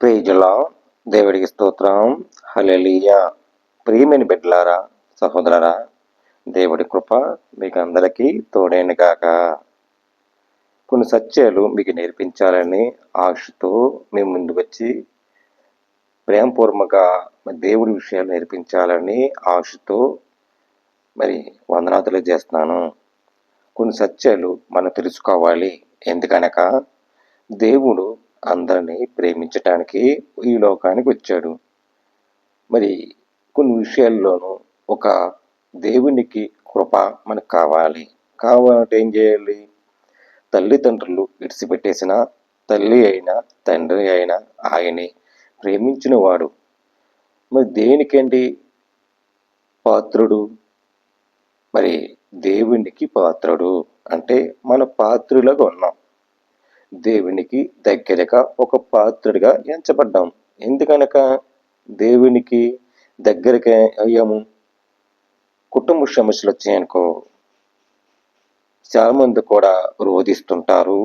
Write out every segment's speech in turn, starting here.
ప్రైజులా దేవుడికి స్తోత్రం. హల్లెలూయా. ప్రియమైన బిడ్డలారా, సహోదరరా, దేవుడి కృప మీకు అందరికీ తోడైన గాక. కొన్ని సత్యాలు మీకు నేర్పించాలని ఆశతో మేము ముందుకు వచ్చి ప్రేమపూర్వక దేవుడి విషయాలు నేర్పించాలని ఆశతో వందనాలు చేస్తున్నాను. కొన్ని సత్యాలు మనం తెలుసుకోవాలి. ఎందుకనగా దేవుడు అందరినీ ప్రేమించటానికి ఈ లోకానికి వచ్చాడు. కొన్ని విషయాల్లోనూ ఒక దేవునికి కృప మనకు కావాలంటే ఏం చేయాలి? తల్లిదండ్రులు విడిచిపెట్టేసిన తల్లి అయినా తండ్రి అయినా ఆయనే ప్రేమించిన వాడు దేనికండి పాత్రుడు? దేవునికి పాత్రుడు అంటే మన పాత్రులుగా ఉన్నాం. దేవునికి దగ్గరగా ఒక పాత్రుడిగా ఎంచబడ్డాం. ఎందుకనక దేవునికి దగ్గరగా అయ్యాము? కుటుంబ సమస్యలు వచ్చాయనుకో, చాలా మంది కూడా రోధిస్తుంటారు,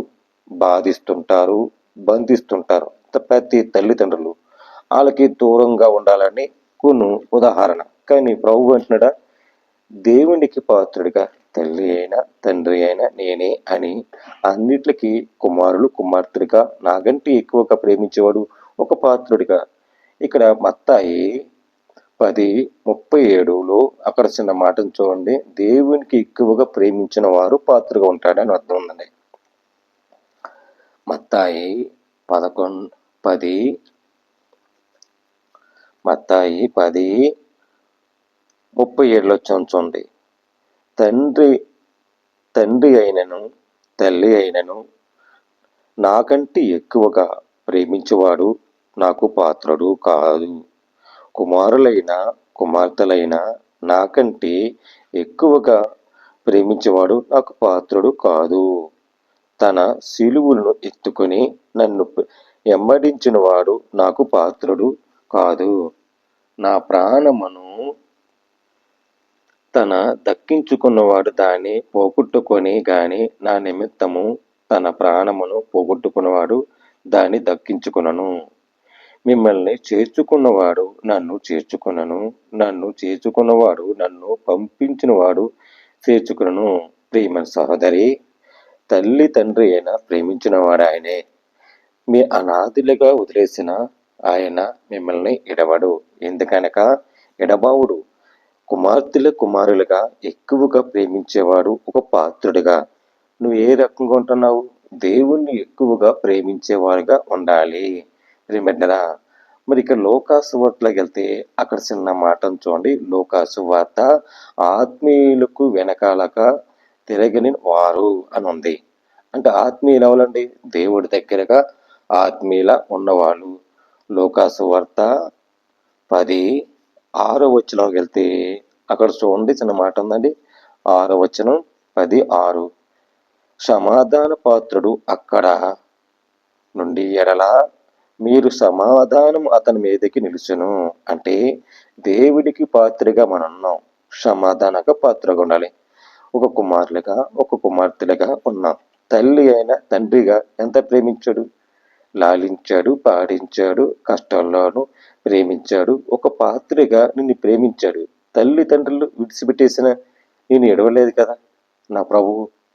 బాధిస్తుంటారు, బంధిస్తుంటారు. ప్రతి తల్లిదండ్రులు వాళ్ళకి దూరంగా ఉండాలని కొన్ని ఉదాహరణ. కానీ ప్రభు అంటున్నాడా, దేవునికి పాత్రుడిగా తల్లి అయినా తండ్రి అయినా నేనే అని అన్నిటికీ కుమారులు కుమార్తెలుగా నాకంటే ఎక్కువగా ప్రేమించేవాడు ఒక పాత్రుడిగా. ఇక్కడ మత్తాయి 10:37లో అక్కడ చిన్న మాటను చూడండి. దేవునికి ఎక్కువగా ప్రేమించిన వారు పాత్రగా ఉంటాడని అర్థం ఉందండి. మత్తాయి 10:37లో చూడండి. తండ్రి అయినను తల్లి అయినను నాకంటే ఎక్కువగా ప్రేమించేవాడు నాకు పాత్రుడు కాదు. కుమారులైన కుమార్తెలైన నాకంటే ఎక్కువగా ప్రేమించేవాడు నాకు పాత్రుడు కాదు. తన శిలువను ఎత్తుకొని నన్ను వెంబడించిన వాడు నాకు పాత్రుడు కాదు. నా ప్రాణమును తన దక్కించుకున్నవాడు దాన్ని పోగొట్టుకొని గాని నా నిమిత్తము తన ప్రాణమును పోగొట్టుకున్నవాడు దాన్ని దక్కించుకునను. మిమ్మల్ని చేర్చుకున్నవాడు నన్ను చేర్చుకునను, నన్ను చేర్చుకున్నవాడు నన్ను పంపించినవాడు చేర్చుకునను. ప్రియమైన సహోదరి, తల్లి తండ్రి అయినా ప్రేమించినవాడు ఆయనే. మీ అనాథులుగా వదిలేసిన ఆయన మిమ్మల్ని ఎడవడు. ఎందుకనక ఎడబావుడు. కుమారులుగా ఎక్కువగా ప్రేమించేవాడు ఒక పాత్రుడిగా. నువ్వు ఏ రకంగా ఉంటున్నావు? దేవుణ్ణి ఎక్కువగా ప్రేమించేవారుగా ఉండాలి. బిడ్డరా, ఇక లోకాసు వార్తలోకి వెళ్తే అక్కడ చిన్న మాటను చూడండి. లోకాసు వార్త ఆత్మీయులకు వెనకాలక తిరగని వారు అని ఉంది. అంటే ఆత్మీయులు ఎవరండి? దేవుడి దగ్గరగా ఆత్మీయుల ఉన్నవాళ్ళు. లోకాసు వార్త 10:6 వెళ్తే అక్కడ చూడండి, చిన్న మాట ఉందండి. 6 10:6 సమాధాన పాత్రుడు అక్కడ నుండి ఎడల మీరు సమాధానం అతని మీదకి నిలుచును. అంటే దేవుడికి పాత్రగా మనం ఉన్నాం. సమాధానక పాత్రగా ఉండాలి. ఒక కుమారులుగా ఒక కుమార్తెలుగా ఉన్నాం. తల్లి అయిన తండ్రిగా ఎంత ప్రేమించాడు, లాలించాడు, పాడించాడు, కష్టాల్లోనూ ప్రేమించాడు. ఒక పాత్రగా నిన్ను ప్రేమించాడు. తల్లిదండ్రులు విడిచిపెట్టేసిన నేను ఎడవలేదు కదా. నా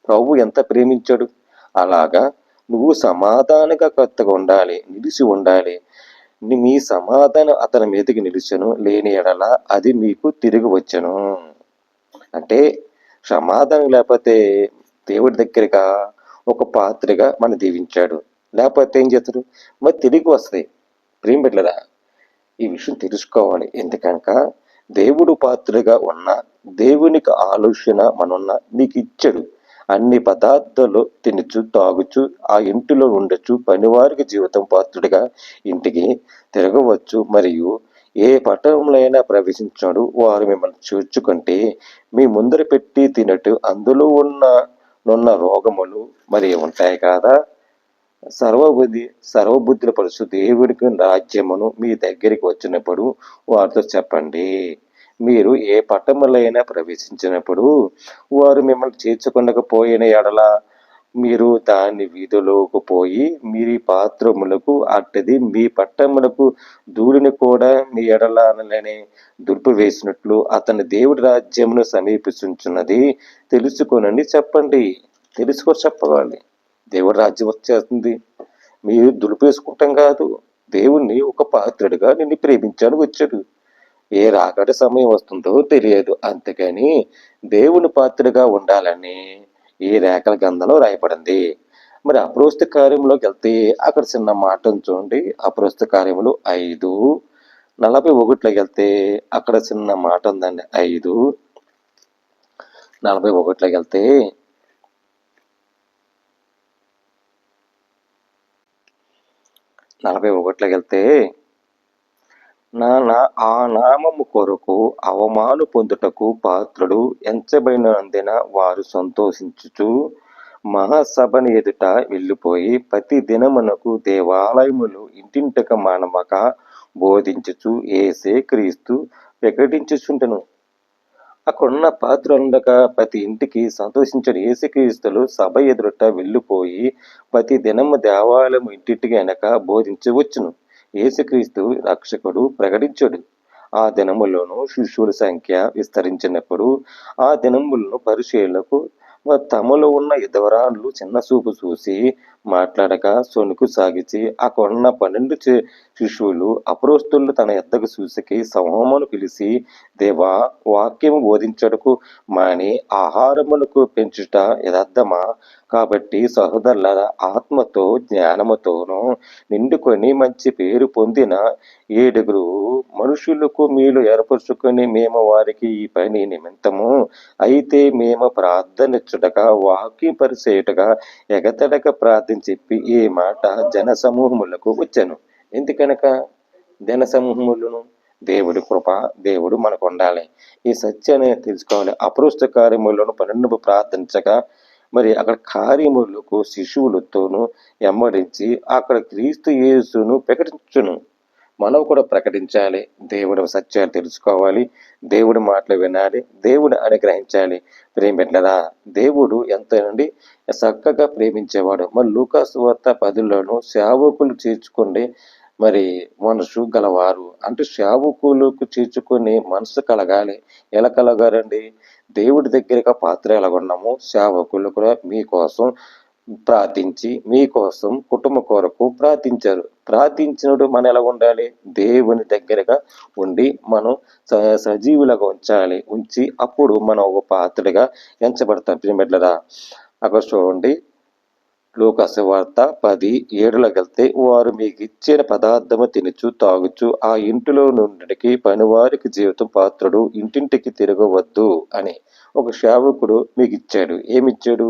ప్రభు ఎంత ప్రేమించాడు. అలాగా నువ్వు సమాధానకర్తగా ఉండాలి, నిలిచి ఉండాలి. మీ సమాధానం అతని మీదకి నిలిచను, లేని ఎడల అది మీకు తిరిగి వచ్చను. అంటే సమాధానం లేకపోతే దేవుడి దగ్గరగా ఒక పాత్రగా మన దీవించాడు. లేకపోతే ఏం చేస్తాడు? తిరిగి వస్తాయి. ప్రేమ బిడ్డలారా, ఈ విషయం తెలుసుకోవాలి. ఎందుకనక దేవుడు పాత్రగా ఉన్న దేవునికి ఆలోచన మనన్న నీకు ఇచ్చాడు. అన్ని పదార్థాలు తినచ్చు, తాగుచు, ఆ ఇంటిలో ఉండొచ్చు. పనివారికి జీవితం పాత్రుడిగా ఇంటికి తిరగవచ్చు. మరియు ఏ పట్టణంలో అయినా ప్రవేశించాడు వారు మిమ్మల్ని చూచుకుంటే మీ ముందర పెట్టి తినట్టు అందులో ఉన్న రోగములు ఉంటాయి కదా. సర్వబుద్ధుల పరుచు దేవుడికి రాజ్యమును మీ దగ్గరికి వచ్చినప్పుడు వారితో చెప్పండి. మీరు ఏ పట్టణములైనా ప్రవేశించినప్పుడు వారు మిమ్మల్ని చేర్చుకొనకపోయిన ఎడల మీరు దాని వీధిలోకి పోయి మీరి పాత్రములకు అట్టది మీ పట్టములకు ధూళిని కూడా మీ ఎడలనని దుర్పు వేసినట్లు అతని దేవుడి రాజ్యమును సమీపించున్నది తెలుసుకొనండి చెప్పండి. తెలుసుకొని చెప్పవాలి. దేవుడి రాజ్యం వచ్చేస్తుంది. మీరు దులిపేసుకుంటాం కాదు. దేవుణ్ణి ఒక పాత్రుడిగా నిన్ను ప్రేమించాడు వచ్చాడు. ఏ రాకడ సమయం వస్తుందో తెలియదు. అంతేకాని దేవుని పాత్రగా ఉండాలని ఈ రేఖల గ్రంథంలో రాయబడింది. మరి అప్రోస్త కార్యంలోకి వెళ్తే అక్కడ చిన్న మాటను చూడండి. అప్రోస్త కార్యములు 5:41లోకి వెళ్తే అక్కడ చిన్న మాట ఉందండి. 5:41లోకి వెళ్తే 41లోకి వెళ్తే ఆ నామము కొరకు అవమాను పొందుటకు పాత్రుడు ఎంచబడినందున వారు సంతోషించుచు మహాసభని ఎదుట వెళ్ళిపోయి ప్రతి దినమునకు దేవాలయములు ఇంటింటక మానమక బోధించుచు ఏసే క్రీస్తు ప్రకటించుచుండెను. అక్కడున్న పాత్రుండగా ప్రతి ఇంటికి సంతోషించడు యేసుక్రీస్తులు సభ ఎదుట వెళ్ళిపోయి ప్రతి దినము దేవాలయము ఇంటింటికి వెనక బోధించవచ్చును. యేసుక్రీస్తు రక్షకుడు ప్రకటించడు. ఆ దినములోను శిష్యుల సంఖ్య విస్తరించినప్పుడు ఆ దినములను పరిచయులకు తమలో ఉన్న విధవరాళ్ళు చిన్న చూపు చూసి మాట్లాడక సొనుకు సాగించి అక్కడున్న 12 శిష్యులు అపొస్తలులు తన యొద్దకు చూసికి సమూహమును పిలిచి, దేవా, వాక్యము బోధించుటకు మాని ఆహారమునకు పెంచుట యథార్థమా? కాబట్టి సహోదరులారా, ఆత్మతో జ్ఞానముతోనూ నిండుకొని మంచి పేరు పొందిన 7 మనుషులకు మీరు ఏర్పరచుకొని మేము వారికి ఈ పని నిమిత్తము అయితే మేము ప్రార్థనిచ్చుటగా వాక్యం పరిచేయుటగా ఎగతడక ప్రార్థన చెప్పి ఈ మాట జన సమూహములకు వచ్చాను. ఎందుకనక జన సమూహములను దేవుడి కృప, దేవుడు మనకు ఉండాలి. ఈ సత్యాన్ని తెలుసుకోవాలి. అపొస్తల కార్యములను 12 ప్రార్థించగా మరి అక్కడ కార్యములకు శిశువులతోనూ వెంబడించి అక్కడ క్రీస్తు యేసును ప్రకటించును. మనం కూడా ప్రకటించాలి. దేవుడి సత్యాలు తెలుసుకోవాలి. దేవుడి మాటలు వినాలి. దేవుడు అనుగ్రహించాలి. ప్రేమిట్లరా, దేవుడు ఎంతోనండి చక్కగా ప్రేమించేవాడు. మరి లూకాసు వార్త 10లోను సేవకులు చేర్చుకోండి మరి మనసు గలవారు అంటే సేవకులకు చేర్చుకునే మనసు కలగాలి. ఎలా కలగాలండి? దేవుడి దగ్గరగా పాత్ర ఎలాగున్నాము సేవకులు కూడా మీకోసం ప్రార్థించి మీకోసం కుటుంబ కొరకు ప్రార్థించారు. ప్రార్థించినప్పుడు మనం ఎలా ఉండాలి? దేవుని దగ్గరగా ఉండి మనం సజీవులుగా ఉంచాలి. ఉంచి అప్పుడు మనం ఒక పాత్రగా ఎంచబడతాం. ప్రియమిట్లరా, అక్కడ చూడండి లూకాసు వార్త 10:7లోకి వెళ్తే వారు మీకు ఇచ్చిన పదార్థము తినుచు తాగుచు ఆ ఇంటిలో నుండికి పనివారికి జీవితం పాత్రుడు ఇంటింటికి తిరగవద్దు అని ఒక సేవకుడు మీకు ఇచ్చాడు. ఏమిచ్చాడు?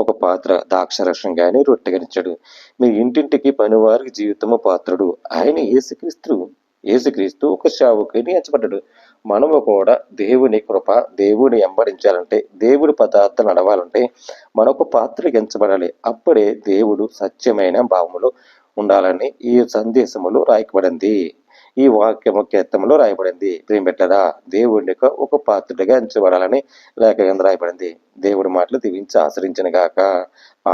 ఒక పాత్ర ద్రాక్షరసం కానీ రొట్టె కానీ ఇచ్చాడు. మీ ఇంటింటికి పనివారికి జీవితము పాత్రుడు ఆయన యేసుక్రీస్తు ఒక సేవకుని ఎంచబడ్డాడు. మనము కూడా దేవుని కృప, దేవుని వెంబడించాలంటే, దేవుడి పదార్థాలు నడవాలంటే మనకు పాత్ర ఎంచబడాలి. అప్పుడే దేవుడు సత్యమైన భావములో ఉండాలని ఈ సందేశములో రాయబడింది. ఈ వాక్యము కీర్తనలో రాయబడింది. ప్రియమిట్లరా, దేవుడి ఒక పాత్రుడిగా ఎంచబడాలని లేఖ కింద రాయబడింది. దేవుడి మాటలు దీవించి ఆశ్రయించిన గాక.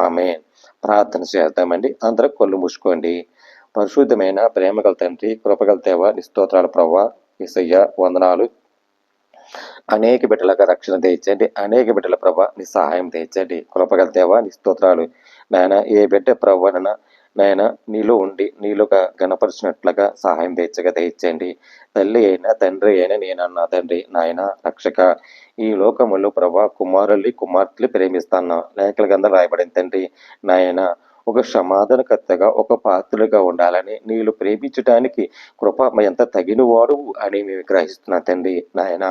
ఆమేన్. ప్రార్థన చేద్దామండి. అందరూ కళ్ళు మూసుకోండి. పరిశుద్ధమైన ప్రేమగల తండ్రి, కృపగల దేవ, నీ స్తోత్రాలు ప్రభువా. యేసయ్య వందనాలు. అనేక బిడ్డలకు రక్షణ తెచ్చండి. అనేక బిడ్డల ప్రభ నీ సహాయం తెచ్చండి. కృపగల దేవ, నీ స్తోత్రాలు. నాయన ఏ బిడ్డ ప్రభన నాయన నీలో ఉండి నీలోగా గణపరిచినట్లుగా సహాయం తెచ్చండి. తల్లి అయినా తండ్రి అయినా నేనన్నా తండ్రి నాయన రక్షక ఈ లోకములో ప్రభా కుమారుల్ని కుమార్తెలు ప్రేమిస్తాను లేఖల గంధం రాయబడింది తండ్రి నాయన ఒక సమాధానకర్తగా ఒక పాత్రగా ఉండాలని నీళ్ళు ప్రేమించడానికి కృప ఎంత తగినవాడు అని మేము గ్రహిస్తున్నా తండ్రి నాయన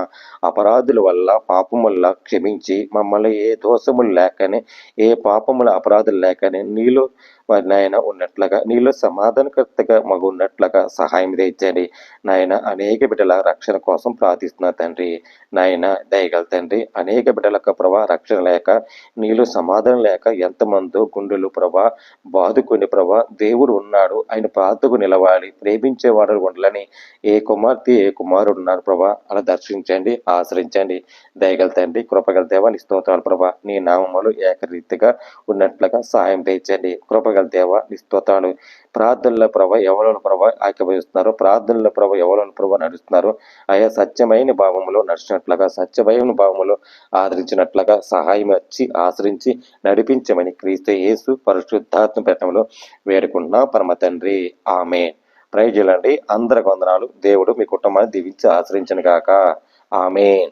అపరాధుల వల్ల పాపం వల్ల క్షమించి మమ్మల్ని ఏ దోషములు లేకనే ఏ పాపముల అపరాధులు లేకనే నీలో మరి నాయన ఉన్నట్లుగా నీలో సమాధానకర్తగా మగు ఉన్నట్లుగా సహాయం తెచ్చండి నాయన. అనేక బిడ్డల రక్షణ కోసం ప్రార్థిస్తున్నా తండ్రి. నాయన దయగల తండ్రి, అనేక బిడ్డలకు ప్రభా రక్షణ లేక నీలో సమాధానం లేక ఎంతమందో గుండెలు ప్రభా బాదుకొని ప్రభా దేవుడు ఉన్నాడు, ఆయన ప్రార్థకు నిలవాలి, ప్రేమించేవాడు ఉండాలని ఏ కుమార్తె ఏ కుమారుడు ఉన్నారు ప్రభా, అలా దర్శించండి, ఆశ్రయించండి. దయగల తండ్రి, కృపగల దేవ నీ స్తోత్రాలు ప్రభా. నీ నామములు ఏకరీతిగా ఉన్నట్లుగా సహాయం తెచ్చండి. కృపగల దేవ నీ స్తోత్రాలు. ప్రార్థనలో ప్రభా ఎవరైనా ప్రభా ఆక్రమిస్తున్నారు, ప్రార్థనలో ప్రభా ఎవరైనా ప్రభా నడుస్తున్నారు, ఆయా సత్యమైన భావములో నడిచినట్లుగా, సత్యమైన భావములో ఆదరించినట్లుగా సహాయం వచ్చి ఆశ్రయించి నడిపించమని క్రీస్తు యేసు పరిశుద్ధాత్మ పెట్టడంలో వేడుకుంటున్నా పరమ తండ్రి. ఆమేన్. ప్రైజ్ చేయండి. అందరికి వందనాలు. దేవుడు మీ కుటుంబాన్ని దీవించి ఆశ్రయించను గాక. ఆమేన్.